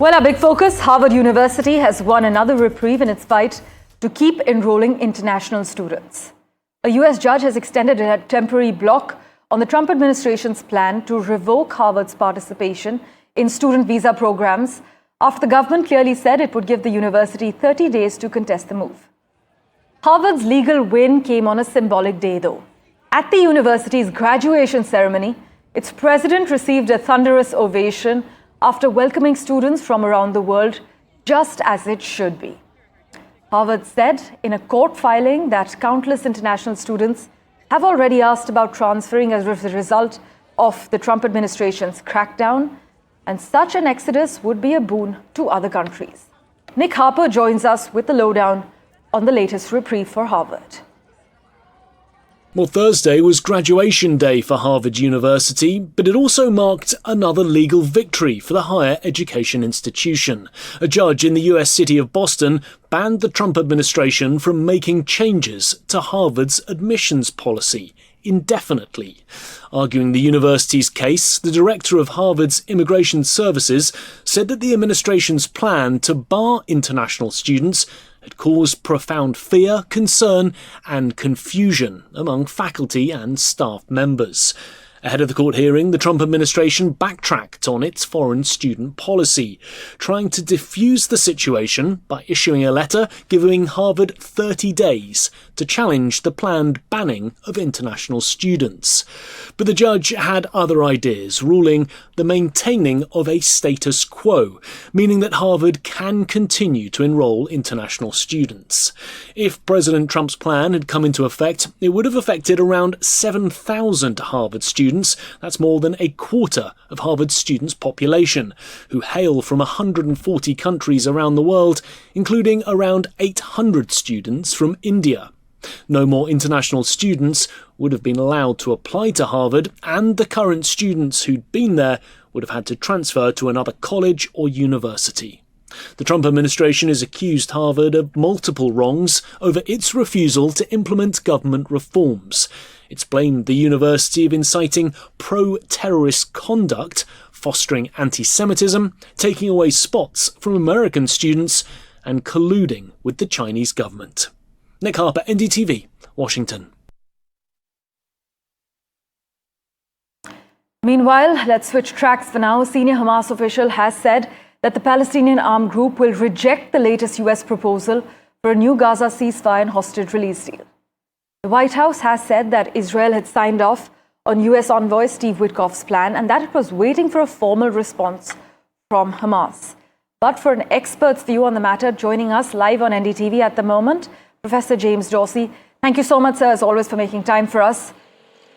Well, our big focus, Harvard University has won another reprieve in its fight to keep enrolling international students. A US judge has extended a temporary block on the Trump administration's plan to revoke Harvard's participation in student visa programs after the government clearly said it would give the university 30 days to contest the move. Harvard's legal win came on a symbolic day, though. At the university's graduation ceremony, its president received a thunderous ovation after welcoming students from around the world, just as it should be. Harvard said in a court filing that countless international students have already asked about transferring as a result of the Trump administration's crackdown, and such an exodus would be a boon to other countries. Nick Harper joins us with the lowdown on the latest reprieve for Harvard. Well, Thursday was graduation day for Harvard University, but it also marked another legal victory for the higher education institution. A judge in the US city of Boston banned the Trump administration from making changes to Harvard's admissions policy indefinitely. Arguing the university's case, the director of Harvard's Immigration Services said that the administration's plan to bar international students had caused profound fear, concern and confusion among faculty and staff members. Ahead of the court hearing, the Trump administration backtracked on its foreign student policy, trying to diffuse the situation by issuing a letter giving Harvard 30 days to challenge the planned banning of international students. But the judge had other ideas, ruling the maintaining of a status quo, meaning that Harvard can continue to enroll international students. If President Trump's plan had come into effect, it would have affected around 7,000 Harvard students. That's more than a quarter of Harvard's students' population, who hail from 140 countries around the world, including around 800 students from India. No more international students would have been allowed to apply to Harvard, and the current students who'd been there would have had to transfer to another college or university. The Trump administration has accused Harvard of multiple wrongs over its refusal to implement government reforms. It's blamed the university of inciting pro-terrorist conduct, fostering anti-Semitism, taking away spots from American students, and colluding with the Chinese government. Nick Harper, NDTV, Washington. Meanwhile, let's switch tracks for now. A senior Hamas official has said that the Palestinian armed group will reject the latest US proposal for a new Gaza ceasefire and hostage release deal. The White House has said that Israel had signed off on US envoy Steve Witkoff's plan and that it was waiting for a formal response from Hamas. But for an expert's view on the matter, joining us live on NDTV at the moment, Professor James Dorsey. Thank you so much, sir, as always, for making time for us.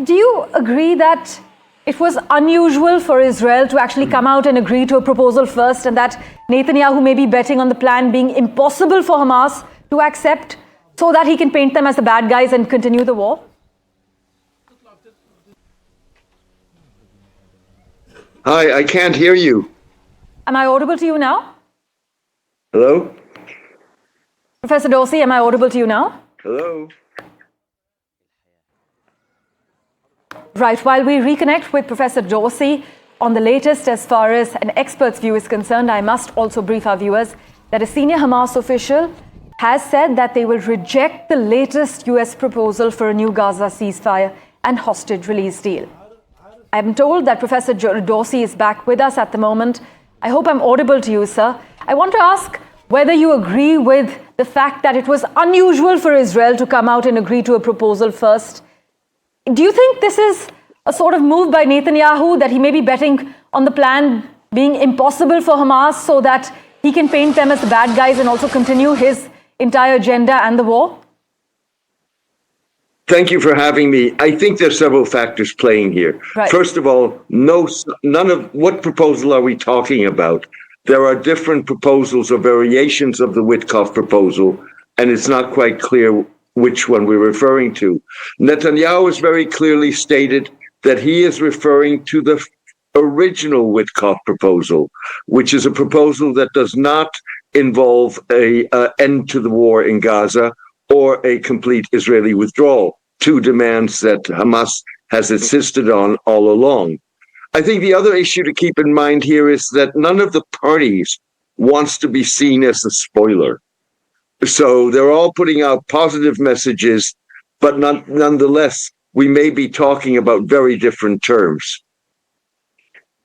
Do you agree that it was unusual for Israel to actually come out and agree to a proposal first, and that Netanyahu may be betting on the plan being impossible for Hamas to accept so that he can paint them as the bad guys and continue the war? Hi, I can't hear you. Am I audible to you now? Hello? Professor Dorsey, am I audible to you now? Hello? Right, while we reconnect with Professor Dorsey on the latest as far as an expert's view is concerned, I must also brief our viewers that a senior Hamas official has said that they will reject the latest US proposal for a new Gaza ceasefire and hostage release deal. I'm told that Professor Dorsey is back with us at the moment. I hope I'm audible to you, sir. I want to ask whether you agree with the fact that it was unusual for Israel to come out and agree to a proposal first. Do you think this is a sort of move by Netanyahu that he may be betting on the plan being impossible for Hamas so that he can paint them as the bad guys and also continue his entire agenda and the war? Thank you for having me. I think there's several factors playing here. Right. First of all, none of what proposal are we talking about? There are different proposals or variations of the Witkoff proposal, and it's not quite clear which one we're referring to. Netanyahu has very clearly stated that he is referring to the original Witkoff proposal, which is a proposal that does not involve an end to the war in Gaza or a complete Israeli withdrawal, two demands that Hamas has insisted on all along. I think the other issue to keep in mind here is that none of the parties wants to be seen as a spoiler. So they're all putting out positive messages, but nonetheless, we may be talking about very different terms.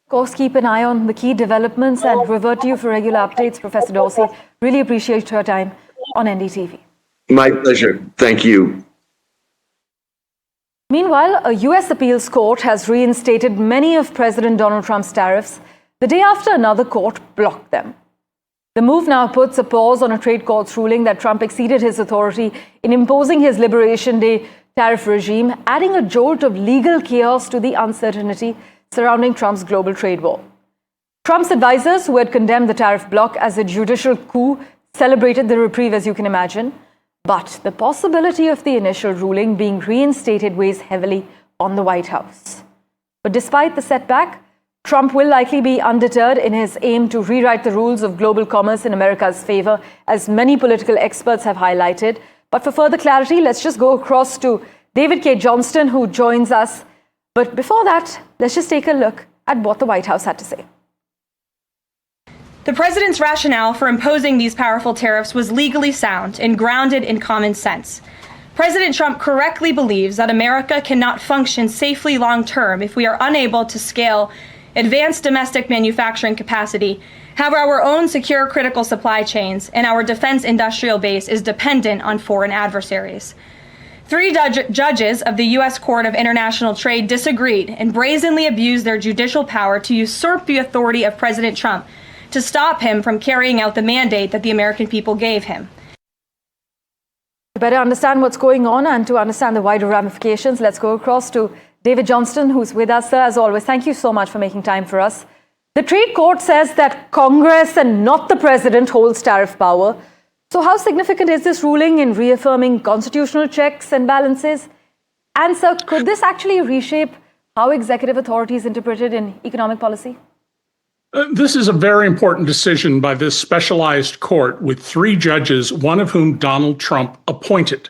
Of course, keep an eye on the key developments and revert to you for regular updates, Professor Dorsey. Really appreciate your time on NDTV. My pleasure. Thank you. Meanwhile, a U.S. appeals court has reinstated many of President Donald Trump's tariffs the day after another court blocked them. The move now puts a pause on a trade court's ruling that Trump exceeded his authority in imposing his Liberation Day tariff regime, adding a jolt of legal chaos to the uncertainty surrounding Trump's global trade war. Trump's advisors, who had condemned the tariff bloc as a judicial coup, celebrated the reprieve, as you can imagine. But the possibility of the initial ruling being reinstated weighs heavily on the White House. But despite the setback, Trump will likely be undeterred in his aim to rewrite the rules of global commerce in America's favor, as many political experts have highlighted. But for further clarity, let's just go across to David K. Johnston, who joins us. But before that, let's just take a look at what the White House had to say. The president's rationale for imposing these powerful tariffs was legally sound and grounded in common sense. President Trump correctly believes that America cannot function safely long-term if we are unable to scale advanced domestic manufacturing capacity, have our own secure critical supply chains, and our defense industrial base is dependent on foreign adversaries. Three judges of the U.S. Court of International Trade disagreed and brazenly abused their judicial power to usurp the authority of President Trump to stop him from carrying out the mandate that the American people gave him. To better understand what's going on and to understand the wider ramifications, let's go across to David Johnston, who's with us, sir, as always. Thank you so much for making time for us. The trade court says that Congress and not the president holds tariff power. So how significant is this ruling in reaffirming constitutional checks and balances? And sir, could this actually reshape how executive authority is interpreted in economic policy? This is a very important decision by this specialized court with three judges, one of whom Donald Trump appointed.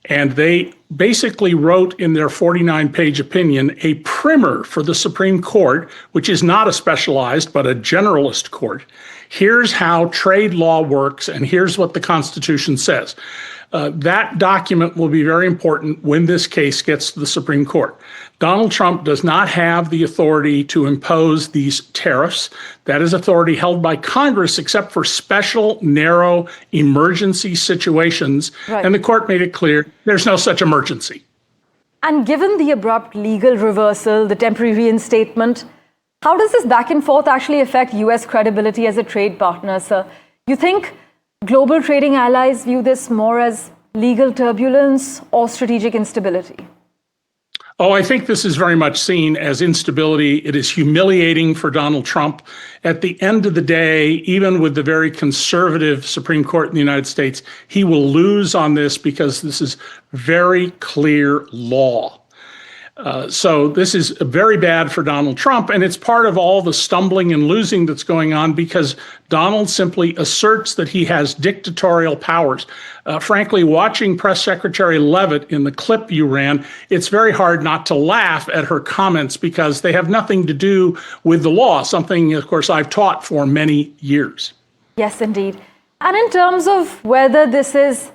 And they basically wrote in their 49-page opinion a primer for the Supreme Court, which is not a specialized but a generalist court. Here's how trade law works, and here's what the Constitution says. That document will be very important when this case gets to the Supreme Court. Donald Trump does not have the authority to impose these tariffs. That is authority held by Congress, except for special, narrow, emergency situations. Right. And the court made it clear there's no such emergency. And given the abrupt legal reversal, the temporary reinstatement, how does this back and forth actually affect U.S. credibility as a trade partner, sir? You think global trading allies view this more as legal turbulence or strategic instability? Oh, I think this is very much seen as instability. It is humiliating for Donald Trump. At the end of the day, even with the very conservative Supreme Court in the United States, he will lose on this because this is very clear law. So this is very bad for Donald Trump, and it's part of all the stumbling and losing that's going on because Donald simply asserts that he has dictatorial powers. Frankly, watching Press Secretary Leavitt in the clip you ran, it's very hard not to laugh at her comments because they have nothing to do with the law, something, of course, I've taught for many years. Yes, indeed. And in terms of whether this is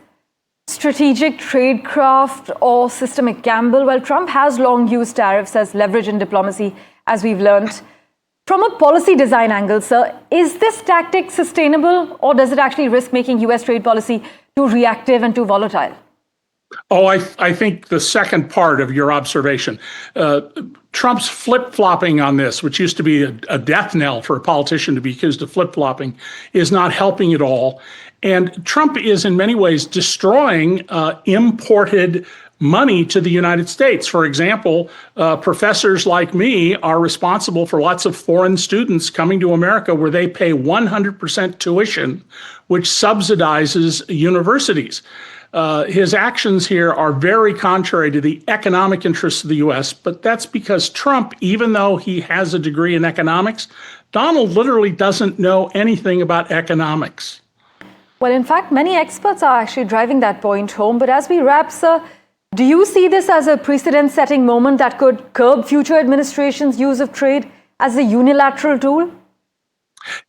strategic tradecraft or systemic gamble, well, Trump has long used tariffs as leverage in diplomacy, as we've learned. From a policy design angle, sir, is this tactic sustainable, or does it actually risk making U.S. trade policy too reactive and too volatile? Oh, I think the second part of your observation, Trump's flip-flopping on this, which used to be a death knell for a politician to be accused of flip-flopping, is not helping at all. And Trump is in many ways destroying imported money to the United States. For example, professors like me are responsible for lots of foreign students coming to America where they pay 100% tuition, which subsidizes universities. His actions here are very contrary to the economic interests of the U.S., but that's because Trump, even though he has a degree in economics, Donald literally doesn't know anything about economics. Well, in fact, many experts are actually driving that point home. But as we wrap, sir, Do you see this as a precedent-setting moment that could curb future administrations' use of trade as a unilateral tool?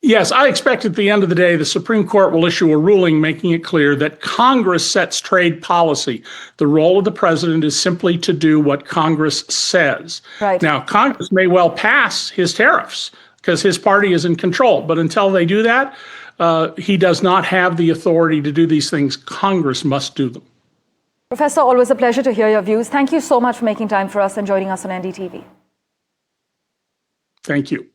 Yes, I expect at the end of the day, the Supreme Court will issue a ruling making it clear that Congress sets trade policy. The role of the president is simply to do what Congress says. Right. Now, Congress may well pass his tariffs because his party is in control. But until they do that, he does not have the authority to do these things. Congress must do them. Professor, always a pleasure to hear your views. Thank you so much for making time for us and joining us on NDTV. Thank you.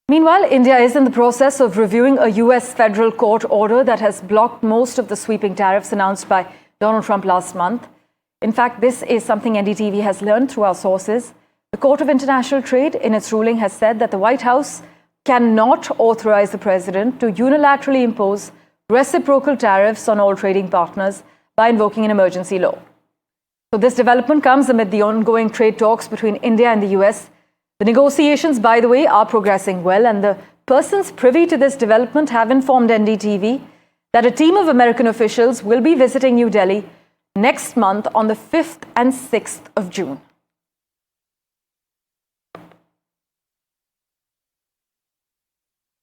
Meanwhile, India is in the process of reviewing a US federal court order that has blocked most of the sweeping tariffs announced by Donald Trump last month. In fact, this is something NDTV has learned through our sources. The Court of International Trade, in its ruling, has said that the White House cannot authorize the president to unilaterally impose reciprocal tariffs on all trading partners by invoking an emergency law. So this development comes amid the ongoing trade talks between India and the US. The negotiations, by the way, are progressing well, and the persons privy to this development have informed NDTV that a team of American officials will be visiting New Delhi next month on the 5th and 6th of June.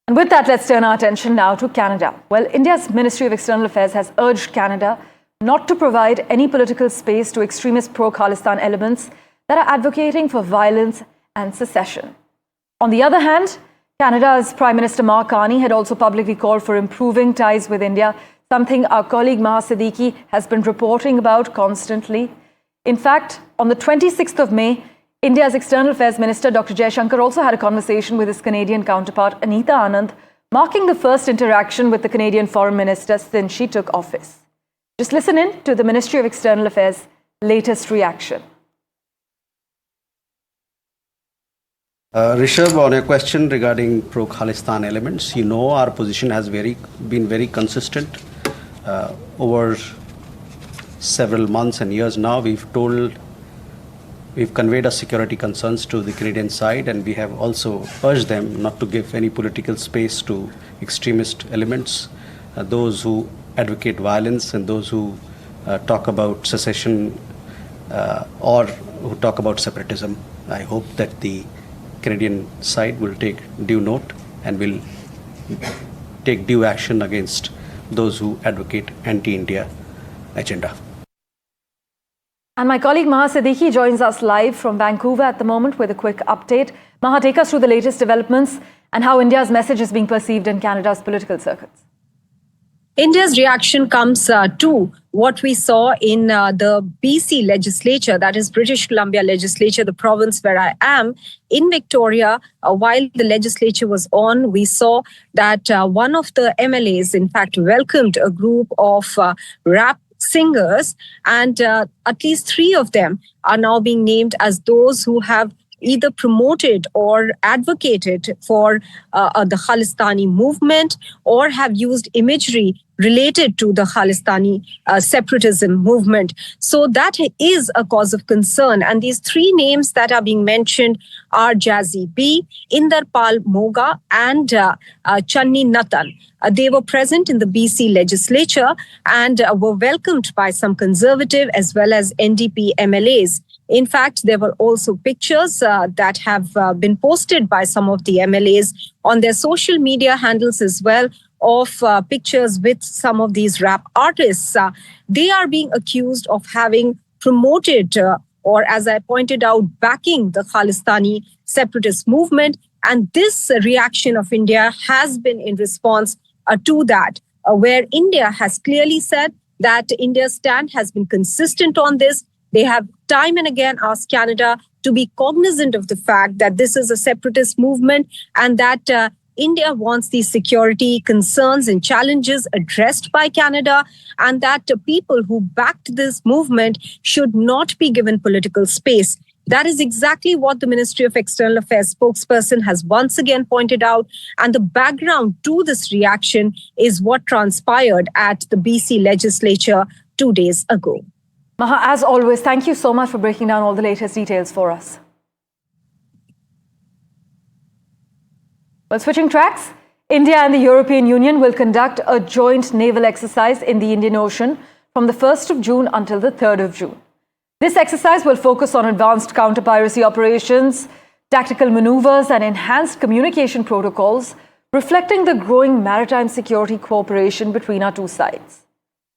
And with that, let's turn our attention now to Canada. Well, India's Ministry of External Affairs has urged Canada not to provide any political space to extremist pro-Khalistan elements that are advocating for violence and secession. On the other hand, Canada's Prime Minister Mark Carney had also publicly called for improving ties with India, something our colleague Maha Siddiqui has been reporting about constantly. In fact, on the 26th of May, India's External Affairs Minister Dr. Jaishankar also had a conversation with his Canadian counterpart Anita Anand, marking the first interaction with the Canadian Foreign Minister since she took office. Just listen in to the Ministry of External Affairs' latest reaction. Rishabh, on a question regarding pro-Khalistan elements, you know our position has been very consistent. Over several months and years now, we've conveyed our security concerns to the Canadian side, and we have also urged them not to give any political space to extremist elements, those who advocate violence and those who talk about secession or who talk about separatism. I hope that the Canadian side will take due note and will take due action against those who advocate anti-India agenda. And my colleague Maha Siddiqui joins us live from Vancouver at the moment with a quick update. Maha, take us through the latest developments and how India's message is being perceived in Canada's political circuits. India's reaction comes to what we saw in the BC legislature, that is British Columbia legislature, the province where I am, in Victoria. While the legislature was on, we saw that one of the MLAs, in fact, welcomed a group of rap singers, and at least 3 of them are now being named as those who have either promoted or advocated for the Khalistani movement or have used imagery related to the Khalistani separatism movement. So that is a cause of concern. And these 3 names that are being mentioned are Jazzy B, Inderpal Moga, and Channi Nathan. They were present in the BC legislature and were welcomed by some conservative as well as NDP MLAs. In fact, there were also pictures that have been posted by some of the MLAs on their social media handles as well, of pictures with some of these rap artists. They are being accused of having promoted or, as I pointed out, backing the Khalistani separatist movement. And this reaction of India has been in response to that, where India has clearly said that India's stand has been consistent on this. They have time and again asked Canada to be cognizant of the fact that this is a separatist movement and that India wants these security concerns and challenges addressed by Canada, and that people who backed this movement should not be given political space. That is exactly what the Ministry of External Affairs spokesperson has once again pointed out. And the background to this reaction is what transpired at the BC legislature 2 days ago. Maha, as always, thank you so much for breaking down all the latest details for us. Well, switching tracks, India and the European Union will conduct a joint naval exercise in the Indian Ocean from the 1st of June until the 3rd of June. This exercise will focus on advanced counter-piracy operations, tactical maneuvers and enhanced communication protocols, reflecting the growing maritime security cooperation between our two sides.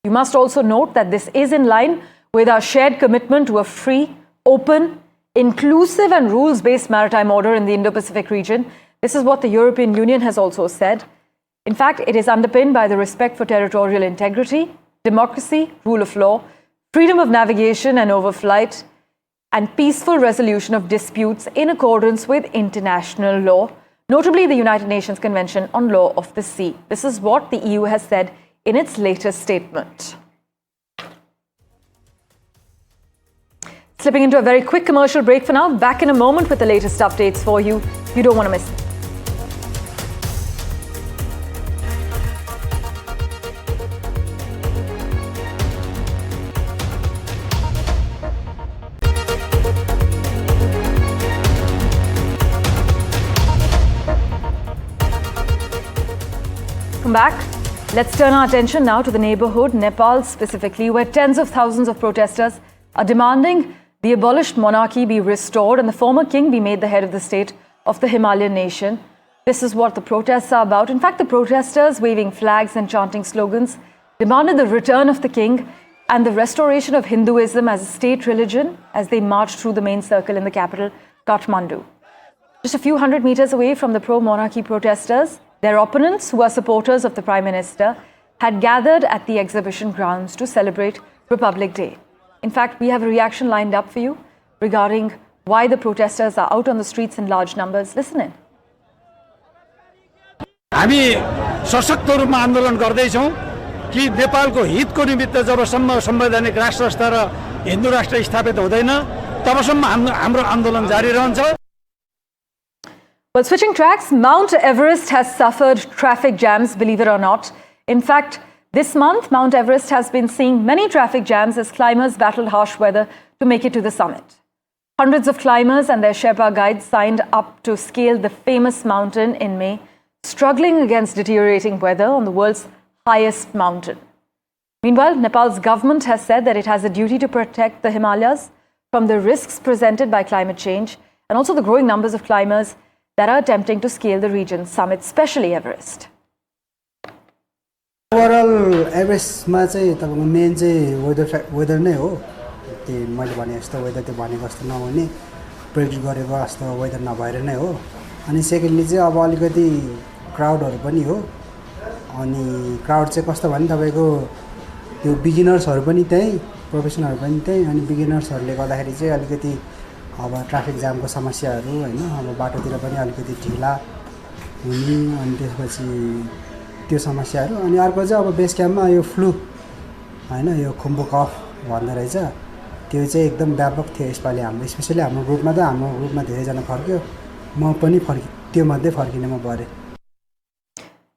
You must also note that this is in line with our shared commitment to a free, open, inclusive and rules-based maritime order in the Indo-Pacific region. This is what the European Union has also said. In fact, it is underpinned by the respect for territorial integrity, democracy, rule of law, freedom of navigation and overflight, and peaceful resolution of disputes in accordance with international law, notably the United Nations Convention on Law of the Sea. This is what the EU has said in its latest statement. Slipping into a very quick commercial break for now. Back in a moment with the latest updates for you. You don't want to miss it. Welcome back. Let's turn our attention now to the neighborhood, Nepal specifically, where tens of thousands of protesters are demanding the abolished monarchy be restored and the former king be made the head of the state of the Himalayan nation. This is what the protests are about. In fact, the protesters, waving flags and chanting slogans, demanded the return of the king and the restoration of Hinduism as a state religion as they marched through the main circle in the capital, Kathmandu. Just a few hundred meters away from the pro-monarchy protesters, their opponents, who are supporters of the Prime Minister, had gathered at the exhibition grounds to celebrate Republic Day. In fact, we have a reaction lined up for you regarding why the protesters are out on the streets in large numbers. Listen in. हामी सशक्त रूपमा आन्दोलन गर्दैछौं कि नेपालको हितको निमित्त जबसम्म संवैधानिक राष्ट्र स्तर र हिन्दू राष्ट्र स्थापित हुँदैन तबसम्म हाम्रो आन्दोलन जारी रहन्छ. Well, switching tracks, Mount Everest has suffered traffic jams, believe it or not. In fact, this month, Mount Everest has been seeing many traffic jams as climbers battled harsh weather to make it to the summit. Hundreds of climbers and their Sherpa guides signed up to scale the famous mountain in May, struggling against deteriorating weather on the world's highest mountain. Meanwhile, Nepal's government has said that it has a duty to protect the Himalayas from the risks presented by climate change and also the growing numbers of climbers that are attempting to scale the region's summit, especially Everest. Overall, Everestमा चाहिँ तपाईको main चाहिँ weather नै हो. त्यो मैले भने जस्तो weather त्यो भनेको जस्तो नहुने प्रेडिक्ट गरेको जस्तो वेदर नभएर नै हो. अनि सेकेन्डली चाहिँ अब अलिकति क्राउडहरु पनि हो. अनि क्राउड चाहिँ कस्तो भने तपाईको त्यो बिगिनर्सहरु पनि त्यही, प्रोफेसनलहरु पनि त्यही, अनि बिगिनर्सहरुले गर्दाखेरि चाहिँ अलिकति अब ट्राफिक जामको समस्याहरु हैन, अब बाटोतिर पनि अलिकति ढिला हुने अनि त्यसपछि त्यो समस्याहरु. अनि अर्को चाहिँ अब बेस क्याम्पमा यो फ्लू हैन, यो खुम्बु कफ भन्दै रहेछ, त्यो चाहिँ एकदम व्यापक थियो यसपालि हाम्रो, स्पेशली हाम्रो ग्रुपमा. त हाम्रो ग्रुपमा धेरै जना फर्क्यो, म पनि त्यो मध्ये फर्किने म भरे.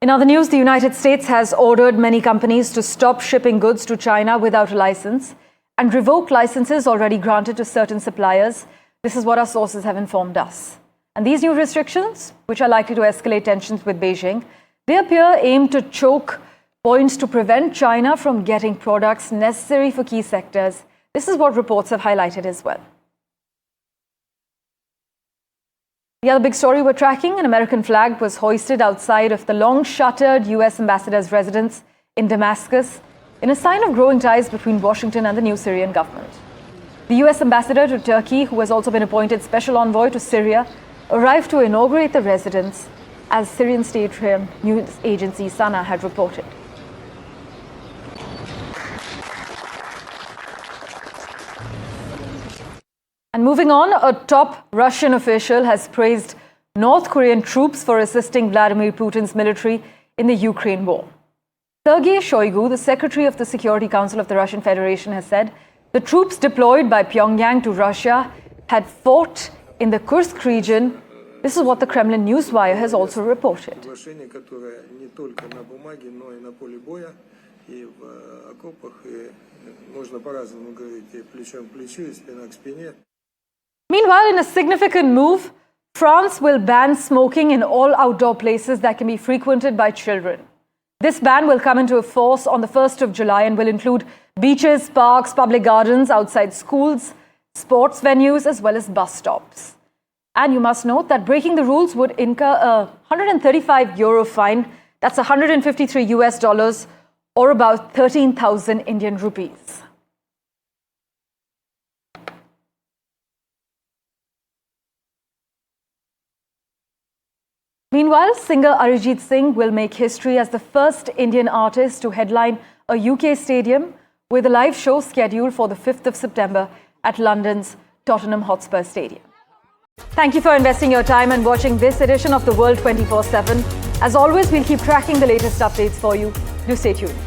In other news, the United States has ordered many companies to stop shipping goods to China without a license and revoke licenses already granted to certain suppliers. This is what our sources have informed us. And these new restrictions, which are likely to escalate tensions with Beijing, they appear aimed to choke points to prevent China from getting products necessary for key sectors. This is what reports have highlighted as well. The other big story we're tracking, an American flag was hoisted outside of the long-shuttered US ambassador's residence in Damascus in a sign of growing ties between Washington and the new Syrian government. The US ambassador to Turkey, who has also been appointed special envoy to Syria, arrived to inaugurate the residence, as Syrian state-run news agency Sana had reported. And moving on, a top Russian official has praised North Korean troops for assisting Vladimir Putin's military in the Ukraine war. Sergei Shoigu, the secretary of the Security Council of the Russian Federation, has said the troops deployed by Pyongyang to Russia had fought in the Kursk region. This is what the Kremlin newswire has also reported. Meanwhile, in a significant move, France will ban smoking in all outdoor places that can be frequented by children. This ban will come into force on the 1st of July and will include beaches, parks, public gardens, outside schools, sports venues, as well as bus stops. And you must note that breaking the rules would incur a €135 fine. That's $153 or about 13,000 Indian rupees. Meanwhile, singer Arijit Singh will make history as the first Indian artist to headline a UK stadium with a live show scheduled for the 5th of September at London's Tottenham Hotspur Stadium. Thank you for investing your time and watching this edition of The World 24/7. As always, we'll keep tracking the latest updates for you. Do stay tuned.